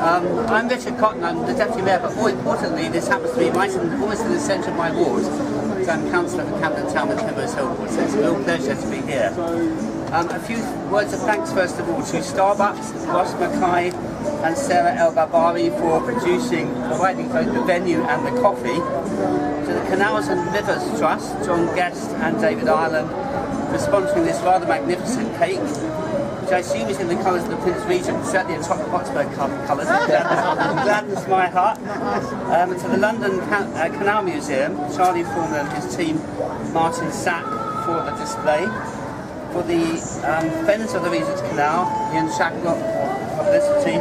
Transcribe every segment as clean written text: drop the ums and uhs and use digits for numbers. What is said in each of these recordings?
I'm Richard Cotton, I'm the Deputy Mayor, but more importantly, this happens to be almost in the centre of my ward. So I'm Councillor for Camden Town and Primrose Hill Ward, so it's a real pleasure to be here. A few words of thanks first of all to Starbucks, Ross Mackay and Sarah El Babari for providing both the venue and the coffee. To the Canals and Rivers Trust, John Guest and David Ireland for sponsoring this rather magnificent cake, which I assume is in the colours of the Prince Regent, certainly in Tottenham Hotspur colours, gladdens my heart. To the London Canal Museum, Charlie Foreman and his team, Martin Sack for the display. For the Friends of the Regent's Canal, Ian Shacklock for publicity,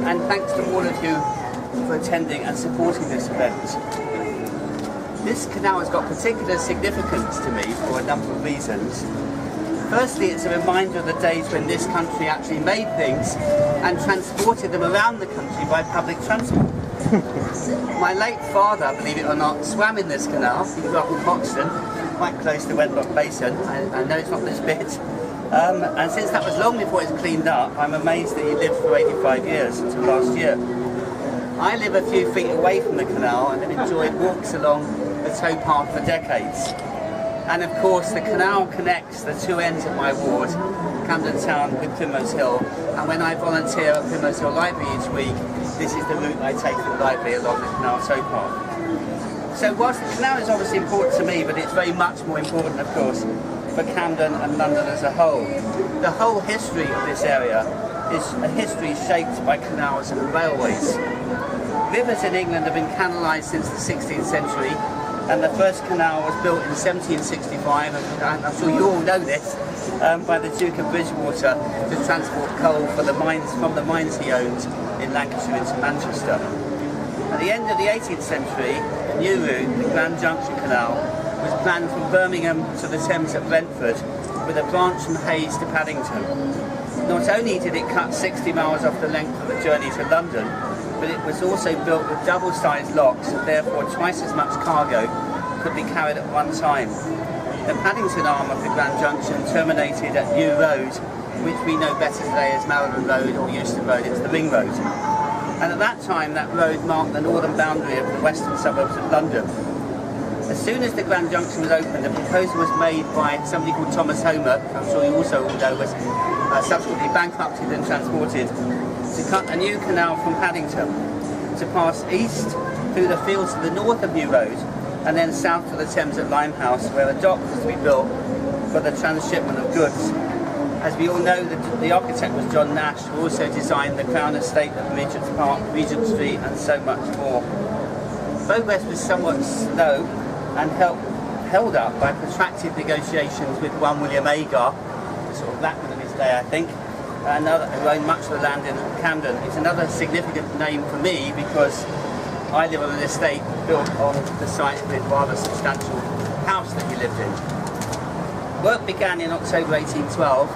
and thanks to all of you for attending and supporting this event. This canal has got particular significance to me for a number of reasons. Firstly, it's a reminder of the days when this country actually made things and transported them around the country by public transport. My late father, believe it or not, swam in this canal. He grew up in Hoxton, quite close to Wedlock Basin. I know it's not this bit. And since that was long before it was cleaned up, I'm amazed that he lived for 85 years until last year. I live a few feet away from the canal and have enjoyed walks along the towpath for decades. And of course the canal connects the two ends of my ward, Camden Town with Primrose Hill, and when I volunteer at Primrose Hill Library each week, this is the route I take to the library along the canal towpath. So whilst the canal is obviously important to me, but it's very much more important of course for Camden and London as a whole. The whole history of this area is a history shaped by canals and railways. Rivers in England have been canalised since the 16th century, and the first canal was built in 1765, and I'm sure you all know this, by the Duke of Bridgewater to transport coal from the mines he owned in Lancashire into Manchester. At the end of the 18th century, a new route, the Grand Junction Canal, was planned from Birmingham to the Thames at Brentford, with a branch from Hayes to Paddington. Not only did it cut 60 miles off the length of the journey to London, but it was also built with double-sized locks and therefore twice as much cargo could be carried at one time. The Paddington arm of the Grand Junction terminated at New Road, which we know better today as Marylebone Road or Euston Road. It's the Ring Road. And at that time, that road marked the northern boundary of the western suburbs of London. As soon as the Grand Junction was opened, a proposal was made by somebody called Thomas Homer, I'm sure you also all know, was subsequently bankrupted and transported, to cut a new canal from Paddington, to pass east through the fields to the north of New Road, and then south to the Thames at Limehouse, where a dock was to be built for the transshipment of goods. As we all know, the architect was John Nash, who also designed the Crown Estate of Regent's Park, Regent Street, and so much more. Progress was somewhat slow and held up by protracted negotiations with one William Agar, sort of blackman of his day, I think, who owned much of the land in Camden. It's another significant name for me because I live on an estate built on the site of a rather substantial house that he lived in. Work began in October 1812.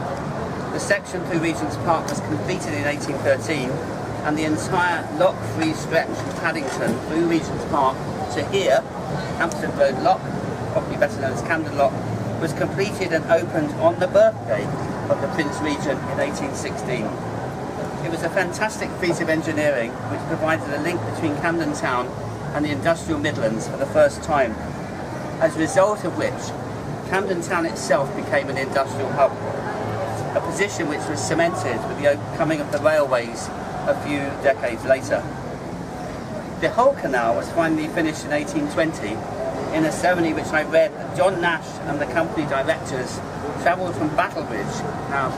The section through Regent's Park was completed in 1813, and the entire lock-free stretch from Paddington through Regent's Park to here, Hampstead Road Lock, probably better known as Camden Lock, was completed and opened on the birthday of the Prince Regent in 1816. It was a fantastic feat of engineering which provided a link between Camden Town and the industrial Midlands for the first time, as a result of which Camden Town itself became an industrial hub, a position which was cemented with the coming of the railways a few decades later. The whole canal was finally finished in 1820 in a ceremony which I read that John Nash and the company directors travelled from Battlebridge, now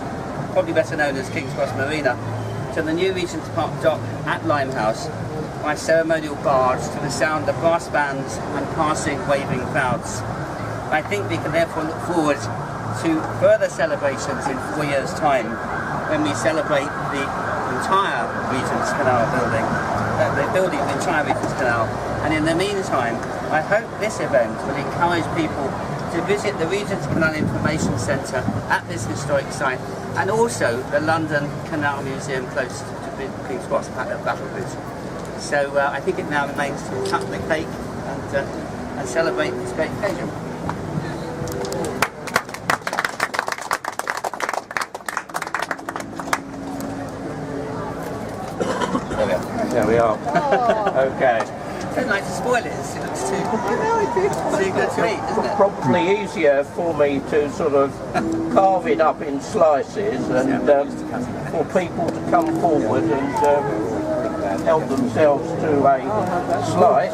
probably better known as King's Cross Marina, to the new Regent's Park dock at Limehouse by ceremonial barge to the sound of brass bands and passing waving crowds. I think we can therefore look forward to further celebrations in 4 years' time when we celebrate the entire Regent's Canal building, the building of the entire Regent's Canal. And in the meantime, I hope this event will encourage people to visit the Regent's Canal Information Centre at this historic site, and also the London Canal Museum close to King's Cross at Battlebridge. So I think it now remains to cut the cake and celebrate this great occasion. There we are. There we are. Okay. I don't like to spoil it. It looks too good to eat, isn't it? Probably easier for me to sort of carve it up in slices and for people to come forward and help themselves to a slice.